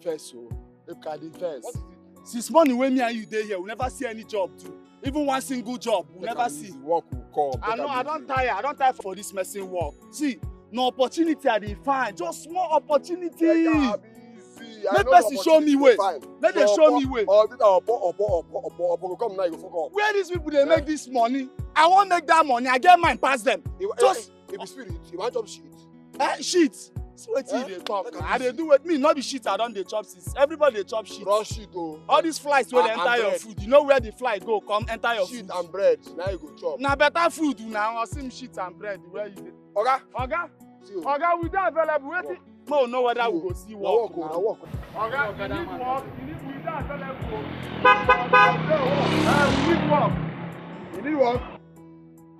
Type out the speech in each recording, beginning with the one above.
first, so make I dey first. What is it? Since morning when me and you dey here, we never see any job too. Even one single job, we never see. Work will come. I know, I don't tire for this messing work. See, no opportunity I dey find, just small opportunity. Let person show me way. Let them show me way. Come now, you go fuck up. Where these people they make this money? I won't make that money. I get mine past them. Just if you spirit, you want job shit. Shit. See what they talk. I they do with me, not be shit. I don't they chop shit. Everybody they chop shit. Raw shit oh. All these flies where they enter your food. You know where the fly go? Come enter your shit food. And bread. Now you go chop. Now better food now. I see shit and bread where you. Oga, we don't available. Wait. No, know whether we go see work. Walk. Oga, you need work. We don't available. We need work. You need work.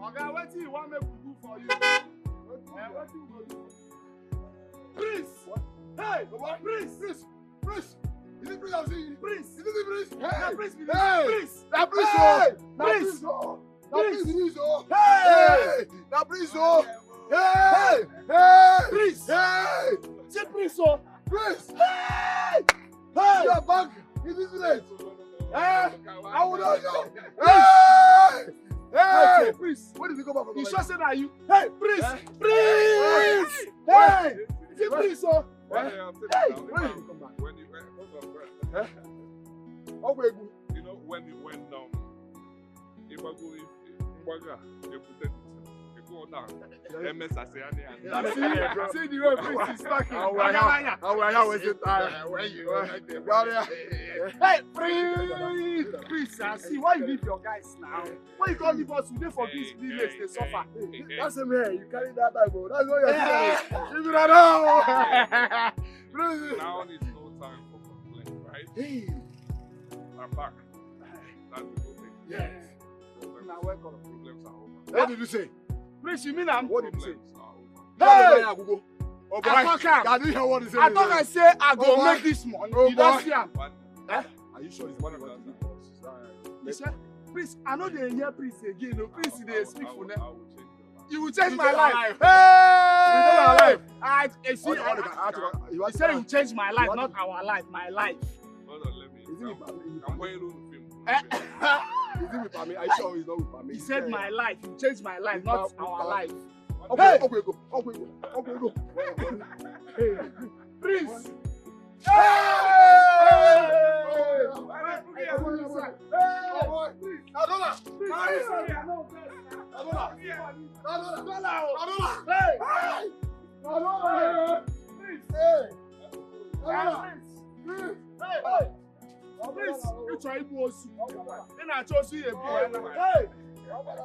Oga, what do you want me to do for you? What do you go do? Prince! What? Hey! Prince! Is it Prince I'm seeing? Prince! Is it Prince? Hey! Prince! Prince! That Prince! Hey! Prince! Prince! Hey! That Prince! Hey! Prince! Hey! Say Prince! Oh! Prince! Hey! Hey! You are back in this village! Hey! I will not know! Hey! Hey! Prince! Where did you come back from? You sure say that you? Hey! Prince! Eh? Prince! Hey! Say Prince! Oh! Hey! When you come back? You know, when if I go down, MS I say see the way Prince is talking. Hey, Prince, I see why you leave your guys now. Why you can't leave us today for this village? They suffer. That's him here. You carry that bag, bro. That's what you're saying. Leave it alone. Now is no time for complaint, right? Hey. I'm back. That's the good thing. Yes. Now welcome. Problems are over. What did you say? Prince, you mean I'm? What did you say? Hey! I didn't hear what he said. I thought I say I go make this money. You don't see him. Are you sure it's one of us? He said, Prince, I know they hear Prince again. No, Prince, they speak for them. I will change your life. You will change my life. Hey! He said you will change my life, not our life, my life. Hold on, let me. I'm going to film. Is it with Pami? Are you sure he's not with Pami? He said my life, you change my life, not our life. Okay, go. Hey, Prince! Prince, you try to go see. Then I chose you a boy. Hey,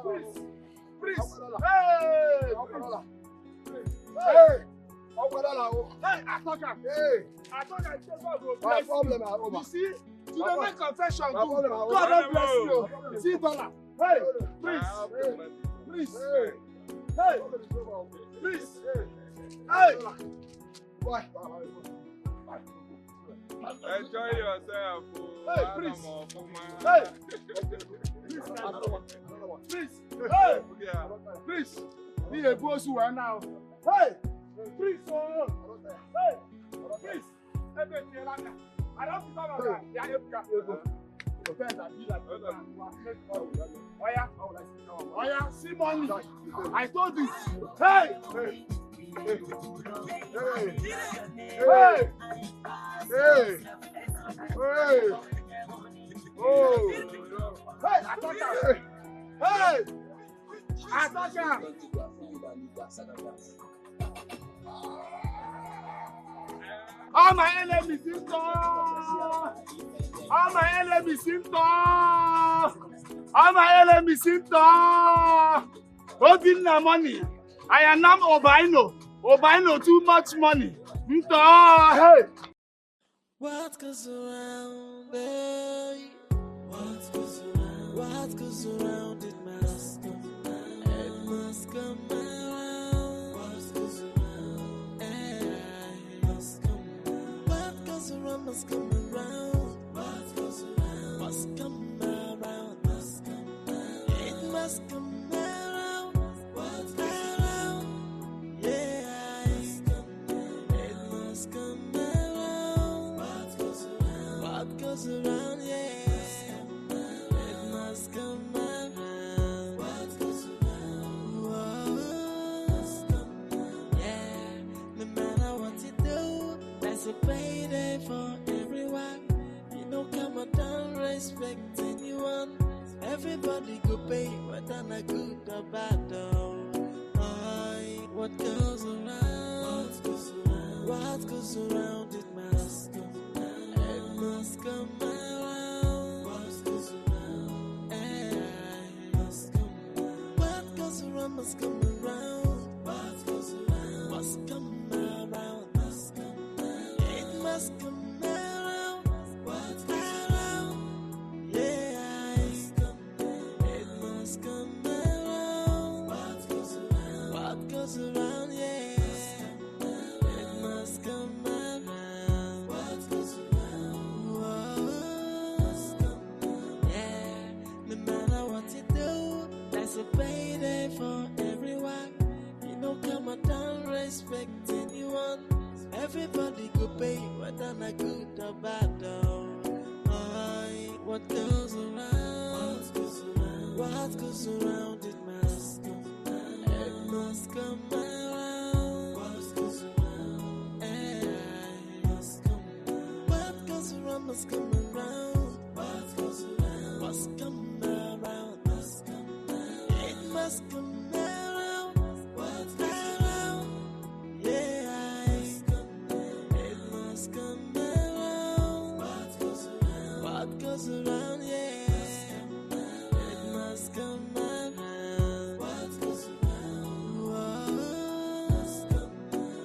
Prince. Hey, I thought I said problem are over. You see, to the make confession, problem are over. God don't bless you. See dollar. Hey, Prince. Prince. Hey, Prince. Hey. Boy. Enjoy yourself. Hey, Prince. Hey. Prince. Hey. Prince. He a boss who are now. Hey. Prince. Hey. Prince. I don't think I'm going Oh yeah, see money. I told you. Hey. Hey. Oh. Hey, attacker. Hey. Attacker. All my enemies in door. All my enemies in door. All my enemies in door. Holding the money. I am not Obaino. Obaino too much money. Hey. What goes around, babe? What goes around, it must come around. It must come around. What goes around, it must come around. What goes around must come around. What goes around must come around. Must come around. It must come around. What goes around, yeah. It must come around. What whether not good or bad. What goes around, what goes around, it must come around. It must come around. What goes around, it must come around. What goes around must come around. What goes around must come around. Must come around. It must come around. What goes around, yeah, it must come around. What goes around, what goes around, yeah. It must come around. What goes around, must come around. Yeah, no matter what you do, there's a payday for everyone. You know, come and don't respect anyone. Everybody go pay, whether not good or bad. What goes around, what goes around, it must come around. It must come around. What goes around, it must come around. What goes around must come around. What goes around must come around. Must come around. It must come around. What goes around, yeah, it must come around. What goes around, what goes around, yeah. It must come around. What goes around, must come around.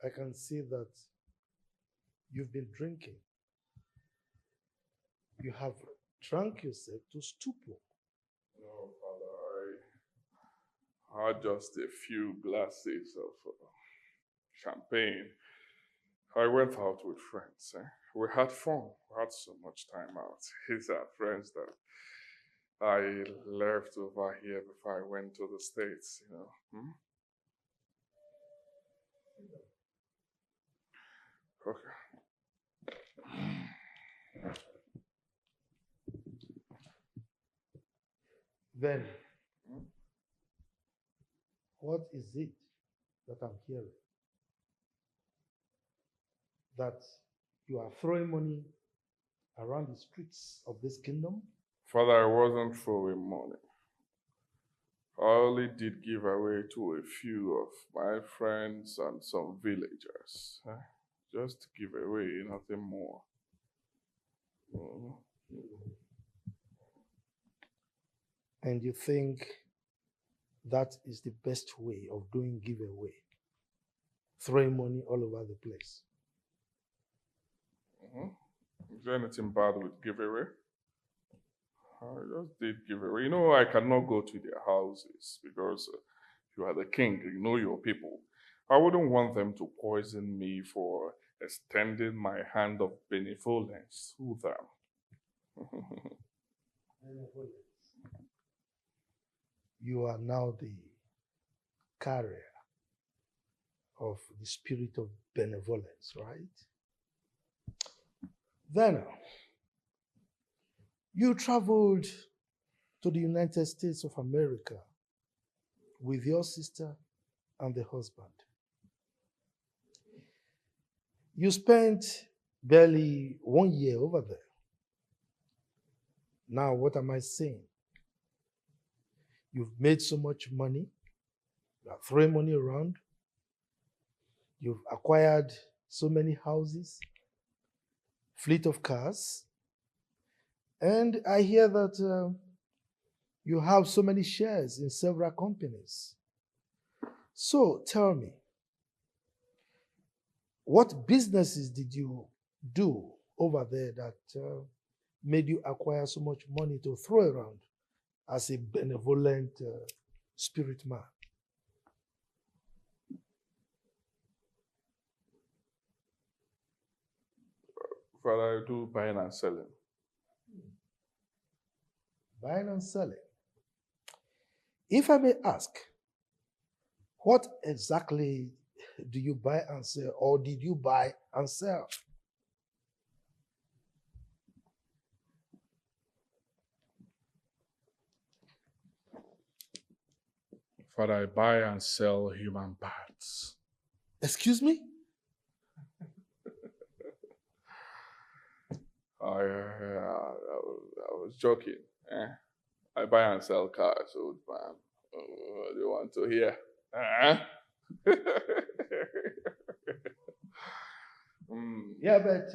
I can see that you've been drinking. You have drunk yourself to stupor. No, Father, I had just a few glasses of champagne. I went out with friends. We had fun. We had so much time out. These are friends that I left over here before I went to the States, you know. Okay. Then, what is it that I'm hearing? That you are throwing money around the streets of this kingdom? Father, I wasn't throwing money. I only did give away to a few of my friends and some villagers. Just to give away, nothing more. And you think that is the best way of doing giveaway? Throwing money all over the place? Is there anything bad with giveaway? I just did giveaway. You know, I cannot go to their houses because you are the king, you know your people. I wouldn't want them to poison me for extending my hand of benevolence to them. You are now the carrier of the spirit of benevolence, right? Then, you traveled to the United States of America with your sister and the husband. You spent barely 1 year over there. Now, what am I saying? You've made so much money. You are throwing money around. You've acquired so many houses, fleet of cars. And I hear that you have so many shares in several companies. So tell me, what businesses did you do over there that made you acquire so much money to throw around as a benevolent spirit man. Father, I do buying and selling. Buying and selling. If I may ask, what exactly do you buy and sell, or did you buy and sell? Father, I buy and sell human parts. Excuse me? I was joking. I buy and sell cars, old man. What do you want to hear? Yeah, but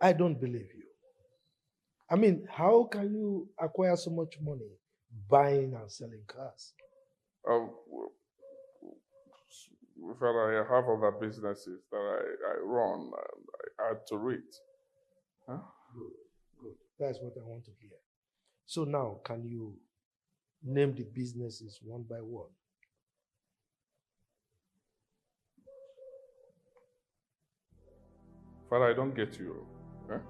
I don't believe you. I mean, how can you acquire so much money buying and selling cars? Father, I have other businesses that I run and I add to it. Huh? Good. That's what I want to hear. So now, can you name the businesses one by one? Father, I don't get you. Huh?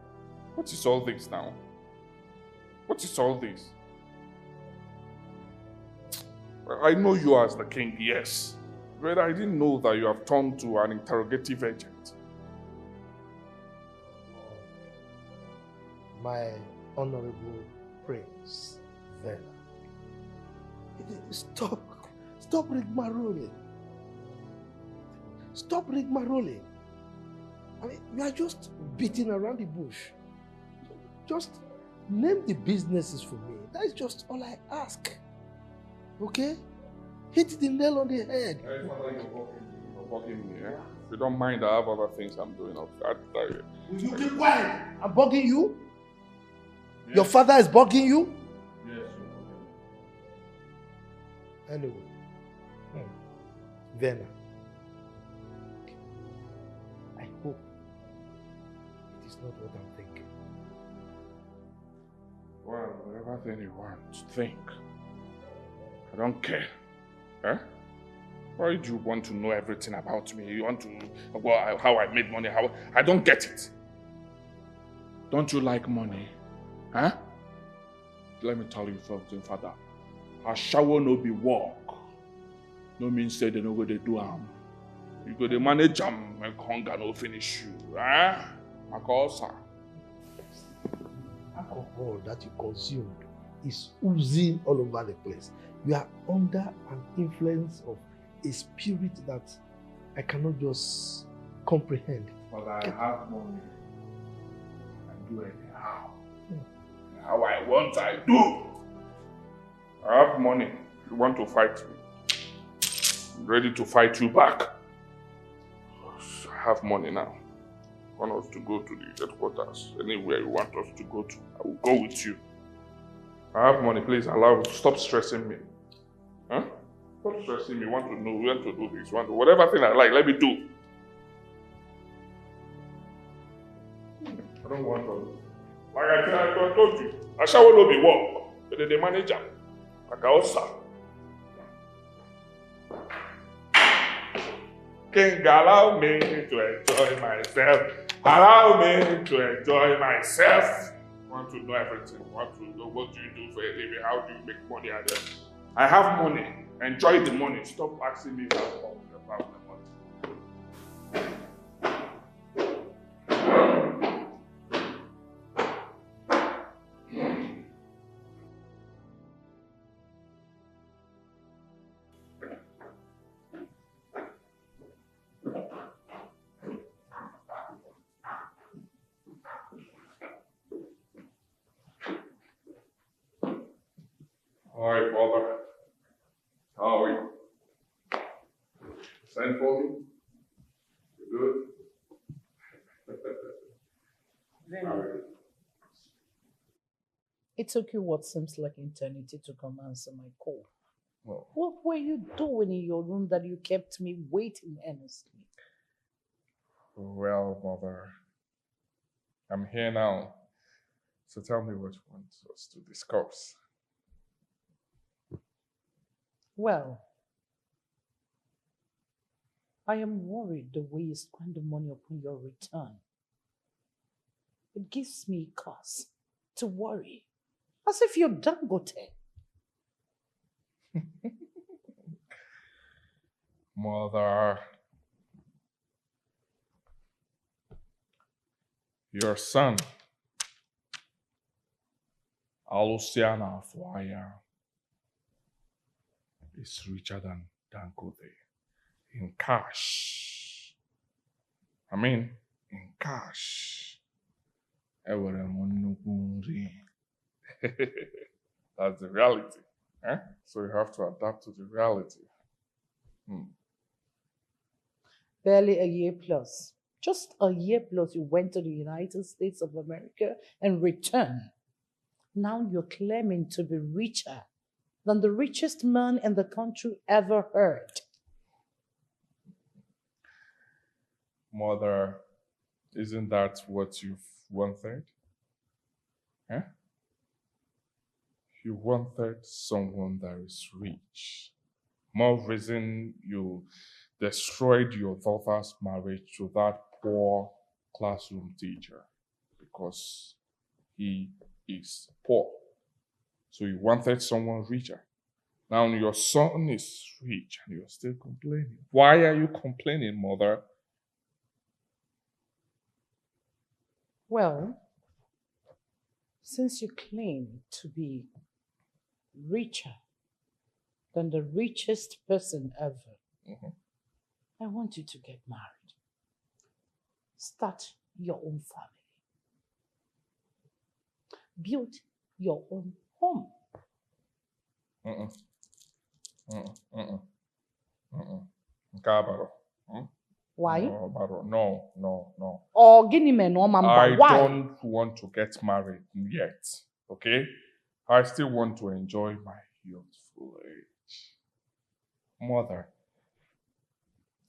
What is all this now? What is all this? I know you as the king, yes. But I didn't know that you have turned to an interrogative agent. My honorable prince, Vela. Stop rigmaroling. Stop rigmaroling. I mean, you are just beating around the bush. Just name the businesses for me. That is just all I ask. Okay? Hit the nail on the head. Hey, Father, you're bugging me, eh? If you don't mind, I have other things I'm doing. Will you keep quiet? I'm bugging you? Yes. Your father is bugging you? Yes, anyway. Vena. I hope it is not what I'm thinking. Well, whatever thing you want to think. I don't care. Huh? Why do you want to know everything about me? You want to know how I made money? How I don't get it. Don't you like money? Huh? Let me tell you something, Father. A shower no be work. No means say they no go they do You go they manage and hunger no finish you. Huh? Alcohol that you consumed is oozing all over the place. You are under an influence of a spirit that I cannot just comprehend. But I have money. I do anyhow. How I want, I do. I have money. If you want to fight me, I'm ready to fight you back. I have money now. I want us to go to the headquarters. Anywhere you want us to go to, I will go with you. I have money. Please stop stressing me. Huh? Stop stressing me. Want to know, want to do this, whatever thing I like, let me do. I don't want to. Like I told you, I shall not be work. But the manager, like I also. King, allow me to enjoy myself. Allow me to enjoy myself. Want to know everything. Want to know what do you do for a living? How do you make money? I have money. Enjoy the money. Stop asking me about the money. Alright, Father. How are you? Send for me? You good? It took you what seems like eternity to come answer my call. Oh. What were you doing in your room that you kept me waiting earnestly? Well, Mother, I'm here now. So tell me what you want us to discuss. Well, I am worried the way you spend the money upon your return. It gives me cause to worry. As if you're Dangote. Mother, your son, Aluciana Fuaya, is richer than Dangote in cash. I mean, in cash. Ewere m nnukwu nri. That's the reality. Eh? So you have to adapt to the reality. Barely a year plus. Just a year plus you went to the United States of America and returned. Now you're claiming to be richer than the richest man in the country ever heard. Mother, isn't that what you've wanted? Eh? You wanted someone that is rich. More reason you destroyed your daughter's marriage to that poor classroom teacher because he is poor. So you wanted someone richer. Now your son is rich and you're still complaining. Why are you complaining, mother? Well, since you claim to be richer than the richest person ever, I want you to get married. Start your own family. Build your own home. Why? No. Or Guinea man or Mamba. I Why? don't want to get married yet, okay? I still want to enjoy my youthful age. Mother,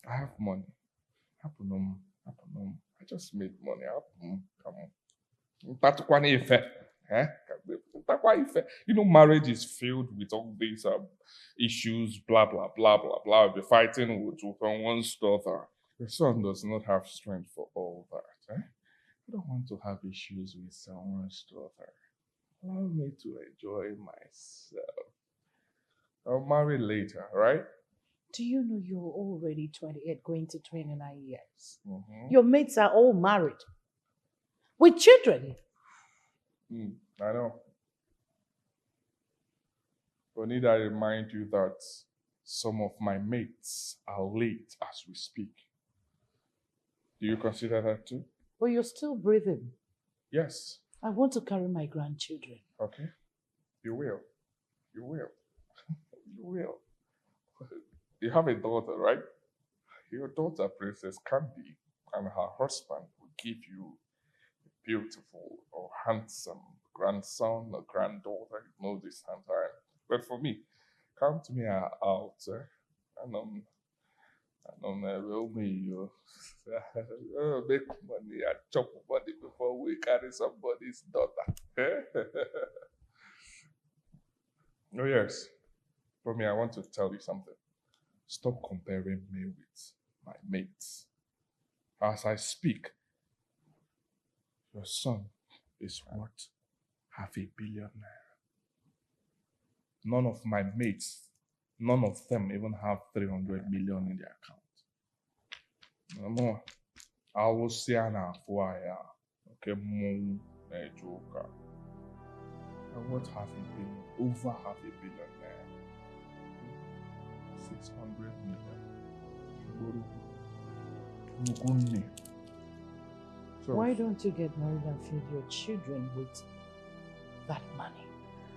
I have money. I just made money. You know, marriage is filled with all these issues, blah, blah, blah, blah, blah. You'll be fighting with one's daughter. Your son does not have strength for all that. Eh? I don't want to have issues with someone's daughter. Allow me to enjoy myself. I'll marry later, right? Do you know you're already 28, going to 29 years? Your mates are all married with children. I know. But need I remind you that some of my mates are late as we speak. Do you consider that too? But you're still breathing. Yes. I want to carry my grandchildren. Okay. You will. You will. You have a daughter, right? Your daughter, Princess Candy, and her husband will give you a beautiful or handsome grandson or granddaughter. You know this time. But for me, count me out, and will me you make money and chop money before we carry somebody's daughter. Oh yes. For me, I want to tell you something. Stop comparing me with my mates. As I speak, your son is worth $500 million. None of my mates, none of them even have 300 million in their account. No more. I will see an FYI. Okay, more joker. I want $500 million, over $500 million. 600 million. So, why don't you get married and feed your children with that money?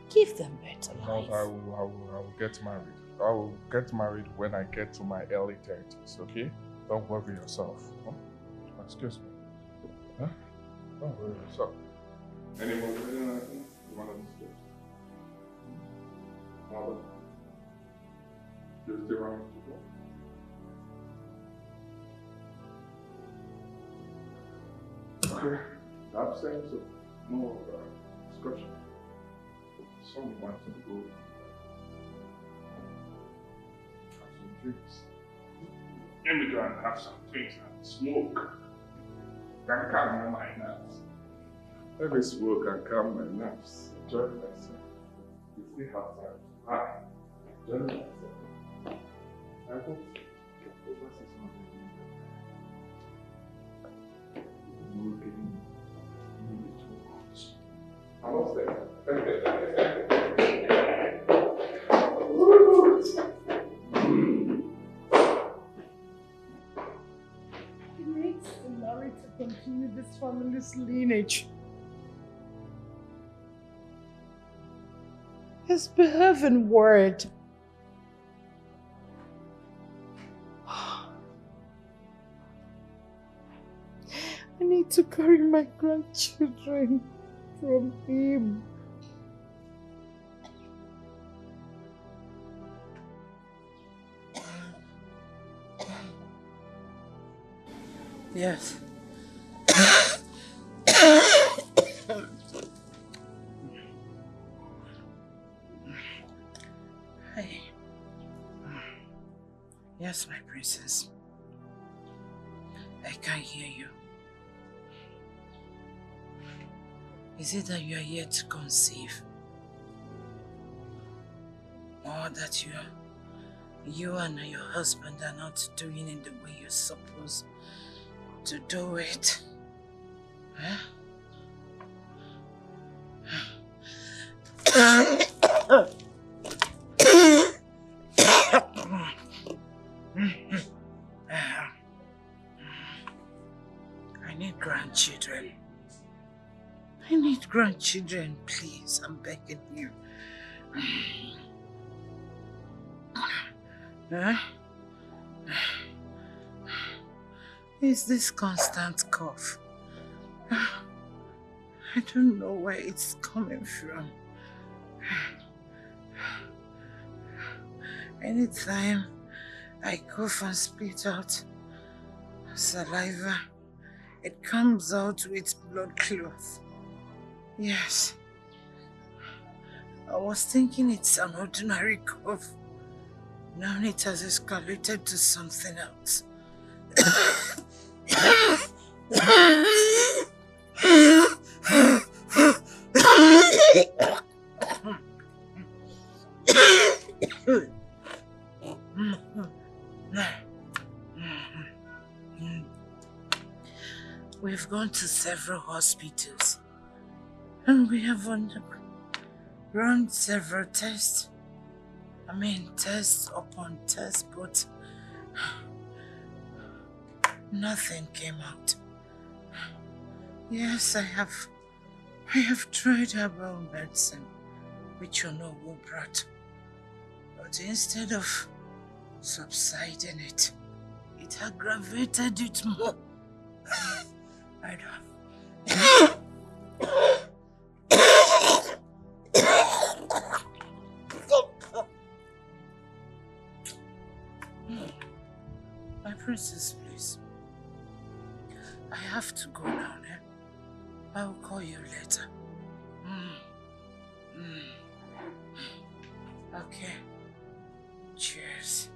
Give them better life. I will get married. I will get married when I get to my early 30s, okay? Don't worry yourself. Huh? Excuse me. Huh? Don't worry yourself. Any more anything you want to discuss? Mother? You still want to go? Okay. Absence of more discussion. Someone wants to go. drinks. Let me go and have some drinks and smoke. Can calm my nerves. Let me smoke and calm my nerves. Enjoy myself. You still have time. Hi. Enjoy myself. I hope over 600 million. Maybe too much. I'm upstairs. He needs to marry to continue this family's lineage. His behaving word. I need to carry my grandchildren from him. Yes. Hey. Yes, my princess. I can hear you. Is it that you are here to conceive? Or that you and your husband are not doing it the way you're supposed to do it? Huh? I need grandchildren. I need grandchildren, please. I'm begging you. Huh? It's this constant cough. I don't know where it's coming from. Anytime I cough and spit out saliva, it comes out with blood clots. Yes. I was thinking it's an ordinary cough. Now it has escalated to something else. We've gone to several hospitals and we have run several tests. I mean, tests upon tests, but nothing came out. Yes, I have tried herbal medicine, which you know will brought. But instead of subsiding it, it aggravated it more. I don't. My princess, please. I have to go now, eh? I will call you later. Okay. Cheers.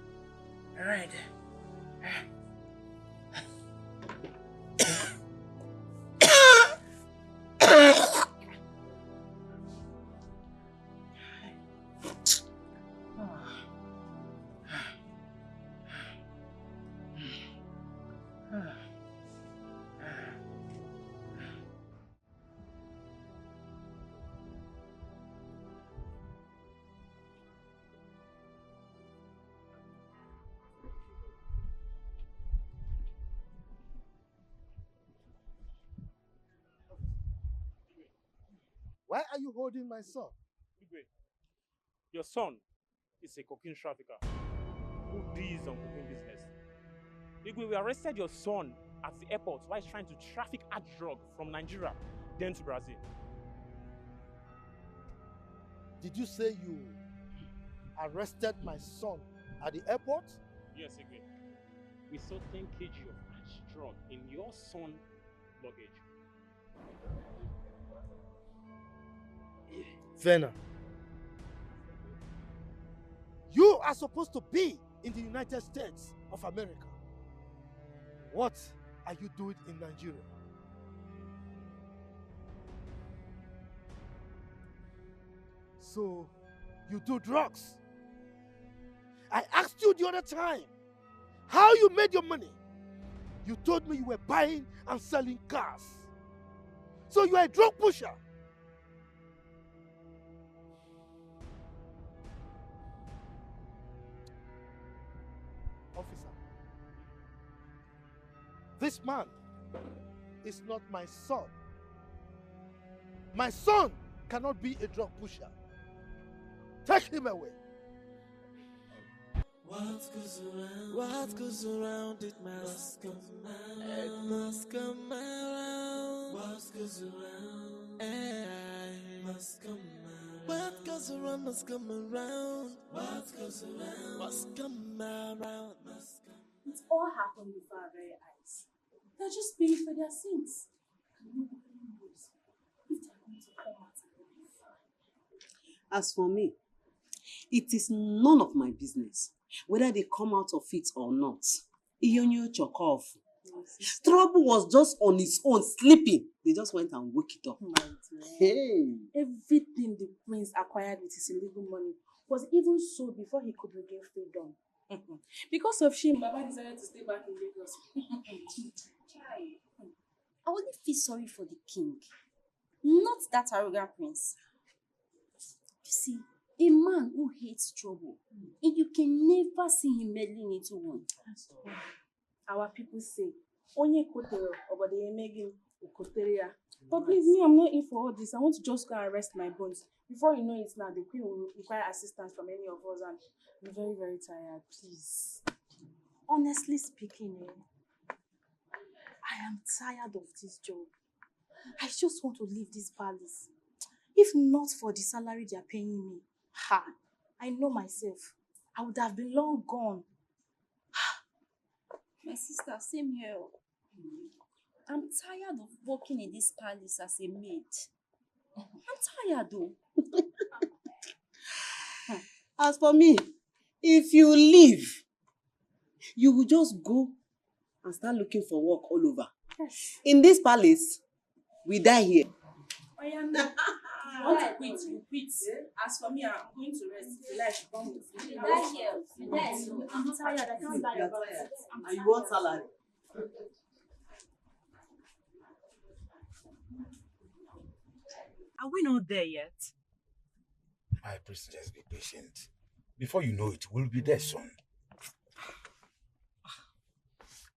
All right. Why are you holding my son? Igwe, your son is a cocaine trafficker who deals on cocaine business. Igwe, we arrested your son at the airport while he's trying to traffic hard drug from Nigeria, then to Brazil. Did you say you arrested my son at the airport? Yes, Igwe. We saw 10 kg of hard drug in your son's luggage. Vena, you are supposed to be in the United States of America. What are you doing in Nigeria? So, you do drugs. I asked you the other time how you made your money. You told me you were buying and selling cars. So you are a drug pusher. Officer, this man is not my son. My son cannot be a drug pusher. Take him away. What goes around, it must come around. It must come around. What goes around, it must come around. What goes around must come around. What goes around must come around. It all happened before our very eyes. They're just paying for their sins. And nobody knows if they're going to come out and they'll be fine. As for me, it is none of my business whether they come out of it or not. Iyonyo Chokov. Trouble was just on its own, sleeping. They just went and woke it up. Hey. Everything the prince acquired with his illegal money was even sold before he could regain freedom. Because of shame, Baba decided to stay back in Lagos. I only feel sorry for the king, not that arrogant prince. You see, a man who hates trouble, and you can never see him meddling into one. Our people say, Onye kotero, but they make him ukoteria. But please, me, I'm not in for all this. I want to just go and rest my bones. Before you know it now, the queen will require assistance from any of us, and I'm very, very tired. Please. Honestly speaking, I am tired of this job. I just want to leave this palace. If not for the salary they are paying me, I know myself. I would have been long gone. My sister, same here. I'm tired of working in this palace as a maid. I'm tired though. As for me, if you leave, you will just go and start looking for work all over. Yes. In this palace, we die here. I am not. You want to quit, you quit. As for me, I'm going to rest. If you like, come with me. I'm tired. I can't lie about it. And you want salary? Are we not there yet? My princess, be patient. Before you know it, we'll be there soon.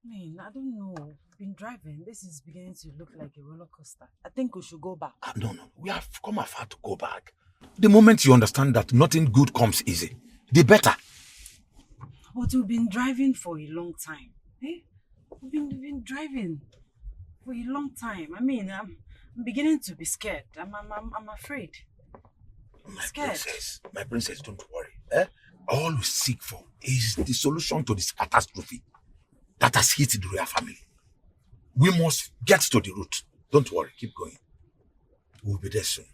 Man, I don't know. We've been driving. This is beginning to look like a roller coaster. I think we should go back. No. We have come afar to go back. The moment you understand that nothing good comes easy, the better. But we've been driving for a long time. Eh? We've been driving for a long time. I mean, I'm beginning to be scared. I'm afraid. I'm scared. My princess, don't worry. All we seek for is the solution to this catastrophe that has hit the royal family. We must get to the root. Don't worry, keep going. We'll be there soon.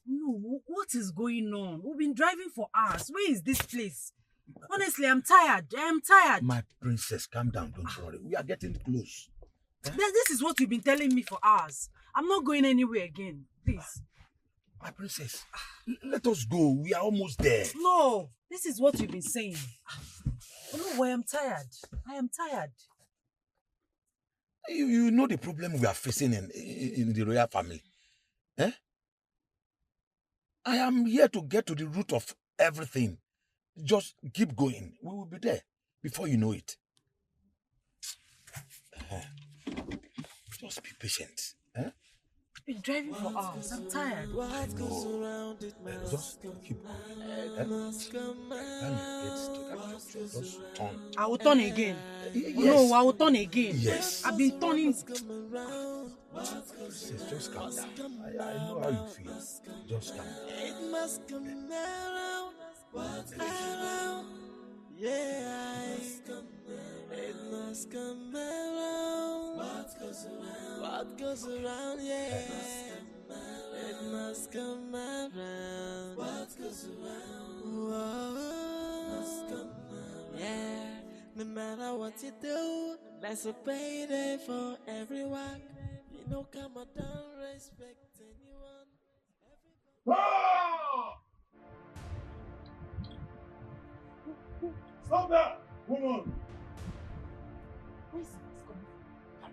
No, what is going on? We've been driving for hours. Where is this place? Honestly, I'm tired. I'm tired. My princess, calm down, don't worry. We are getting close. This is what you've been telling me for hours. I'm not going anywhere again. Please. My princess, let us go. We are almost there. No, this is what you've been saying. No, I am tired. I am tired. You know the problem we are facing in the royal family. I am here to get to the root of everything. Just keep going. We will be there before you know it. Just be patient. I've been driving for hours. I'm tired. Just keep going. Just turn. I will turn again. Yes. No, I will turn again. Yes. I've been turning. Just calm down. I know how you feel. Just calm down. It must come around. What's around? Yeah. It must come around. What goes around? What goes around? Yeah. It must come around. What goes around? Whoa. Must come around. Yeah. No matter what you do, there's a payday for everyone. You know, come on, don't respect anyone. Stop that, woman! Where is this coming from?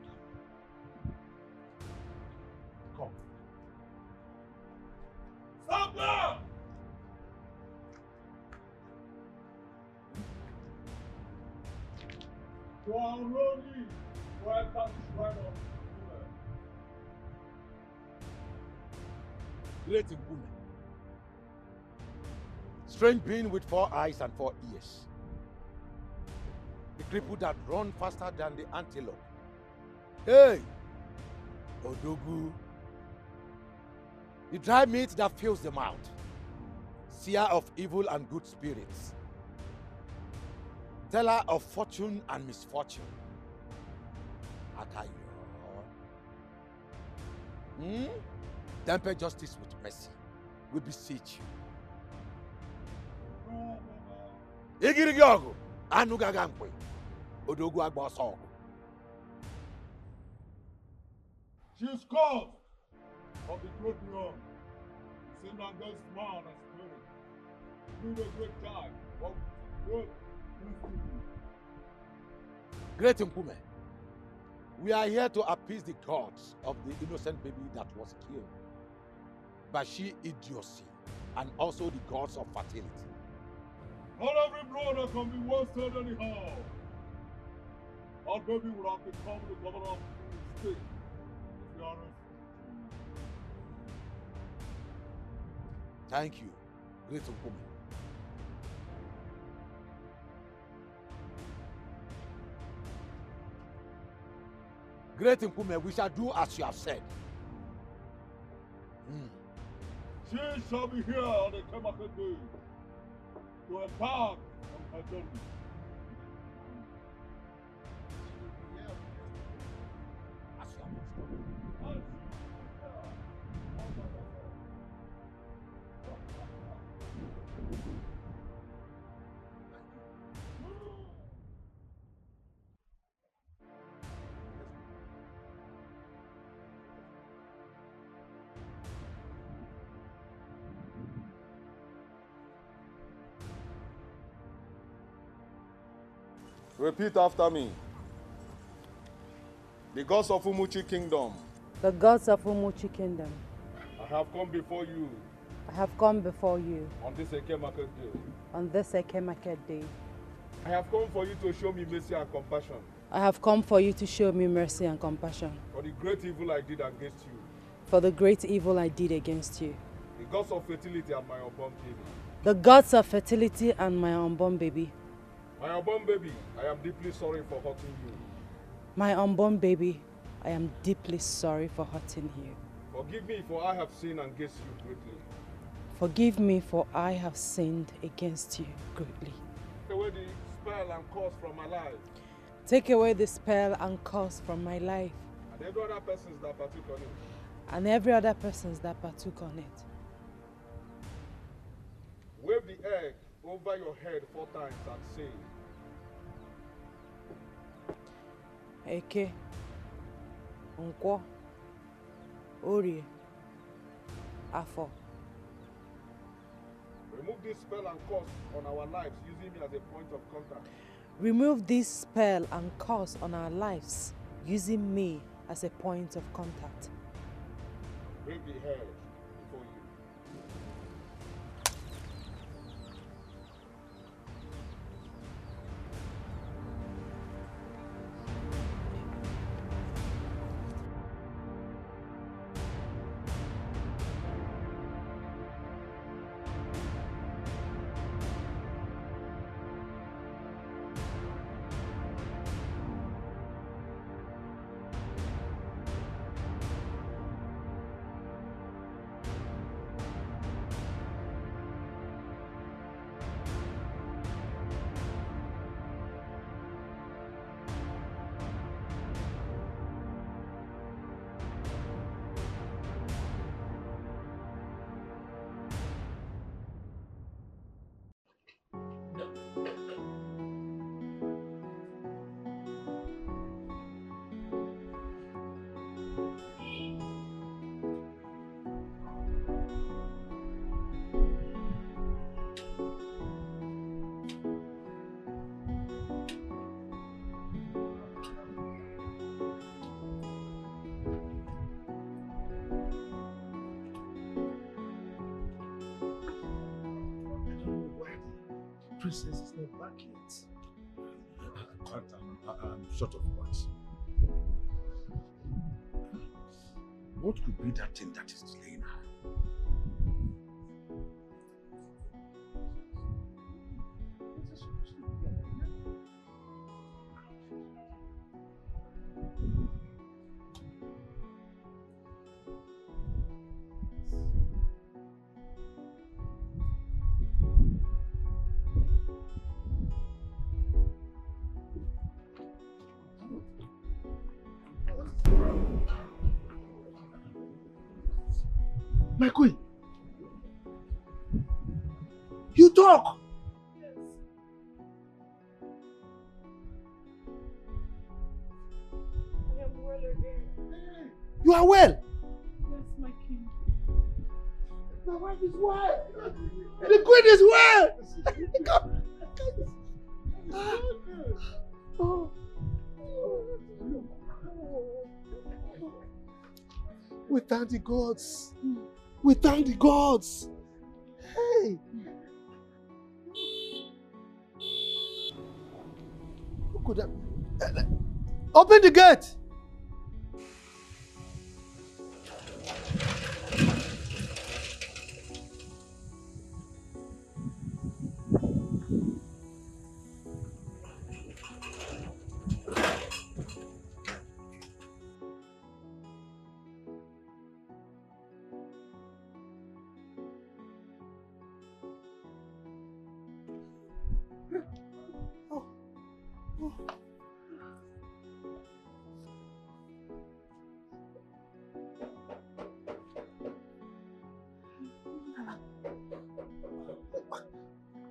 Come. Stop that! You are ready to enter this right of Great Nkume. Strange being with 4 eyes and 4 ears. The cripple that run faster than the antelope. Hey! Odogu. The dry meat that fills the mouth. Seer of evil and good spirits. Teller of fortune and misfortune. Akayo. Temper justice with mercy. We beseech you. Igirigogo. Anugagankwe. Odogu agbosogo. She is called of the great young. Sin against man and spirit. Do the great time of good destiny. Great Nkume, we are here to appease the gods of the innocent baby that was killed by she idiocy and also the gods of fertility. Not every brother can be wasted anyhow. Our baby would have become the governor of the state if we are Thank you, Great Nkume. Great Nkume, we shall do as you have said. She shall be here on the Kemaka day to embark on her journey. As you have instructed. Repeat after me. The gods of Umuchi Kingdom, The gods of Umuchi Kingdom, I have come before you I have come before you on this Eke Market Day. on this Eke Market Day. I have come for you to show me mercy and compassion I have come for you to show me mercy and compassion for the great evil I did against you. for the great evil I did against you. The gods of fertility and my unborn baby. The gods of fertility and my unborn baby. My unborn baby, I am deeply sorry for hurting you. My unborn baby, I am deeply sorry for hurting you. Forgive me, for I have sinned against you greatly. Forgive me, for I have sinned against you greatly. Take away the spell and curse from my life, Take away the spell and curse from my life and every other persons that partook on it. and every other persons that partook on it. Wave the egg over your head 4 times and say, Eke, Nkwo, Orie, Afo. remove this spell and curse on our lives using me as a point of contact. Remove this spell and curse on our lives using me as a point of contact. Bring the head before you. princess is not back yet. I'm short of words. What could be that thing that is delaying her? My queen, you talk. Yes. I am well again. You are well. Yes, my king. My wife is well. The queen is well. Oh. We thank the gods. We thank the gods. Hey. Who could have... Open the gate.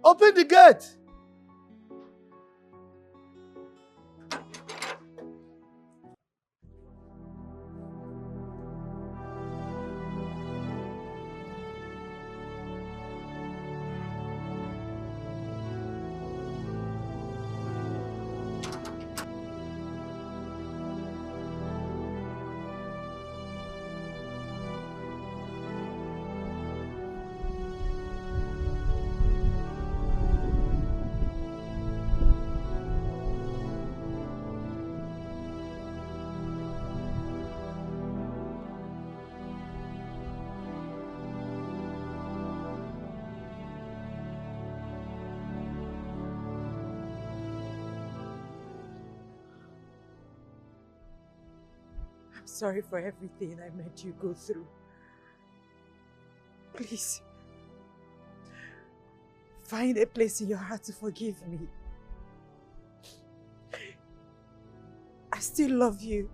Open the gate. I'm sorry for everything I made you go through. Please, find a place in your heart to forgive me. I still love you.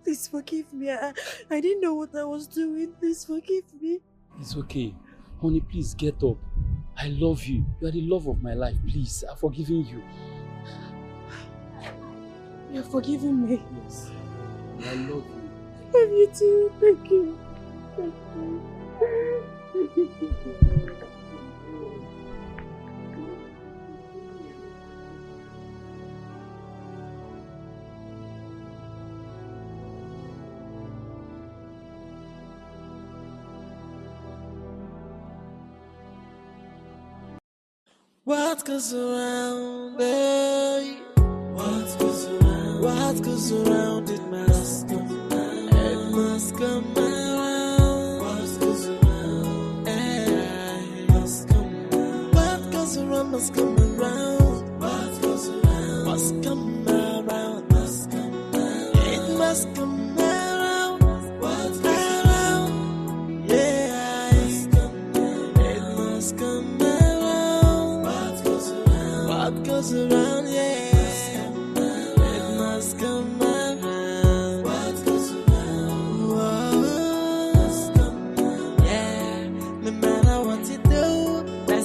Please forgive me. I didn't know what I was doing. Please forgive me. It's okay. Honey, please get up. I love you. You are the love of my life. Please, I've forgiven you. You're forgiving me? Yes. I love you. I love you too. Thank you. Thank you. What goes around, eh? What goes around, it must come around. It must come around. What goes around, it must come around. What goes around must come around. What goes around must come around. Must come around. It must come around. What goes around, yeah, it must come around. What goes around? What goes around, yeah.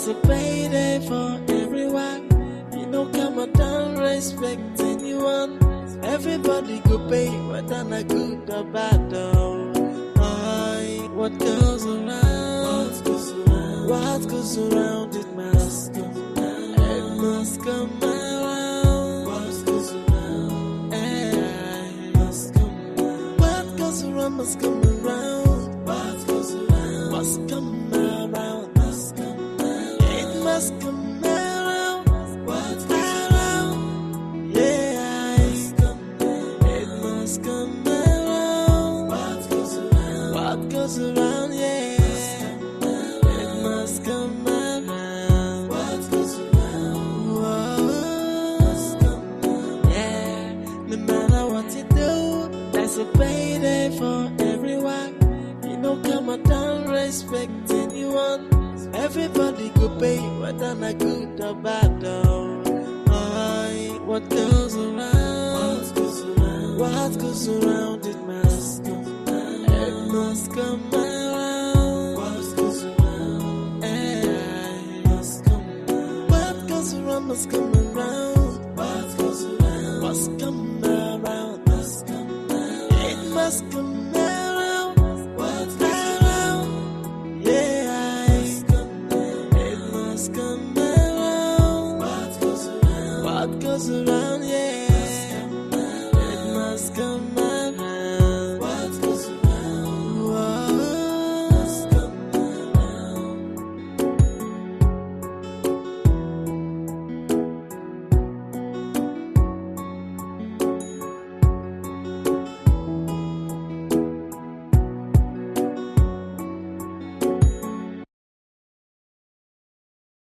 A payday for everyone. You know, come on, don't respect anyone. Everybody go pay, whether not good or bad, though. What goes around? What goes around? What goes around? It must come around. It must come around. What goes around? It must come around. What goes around must come around. What goes around must come around. Must come around. a payday for everyone. You know, come on, don't respect anyone. Everybody go pay, whether not good or bad, though. What goes around, what goes around, it must come around. It must come around. What goes around, it must come around. What goes around must come around. What goes around must come around. Must come around. It must come around. What goes around, yeah, it must come around. What goes around, yeah.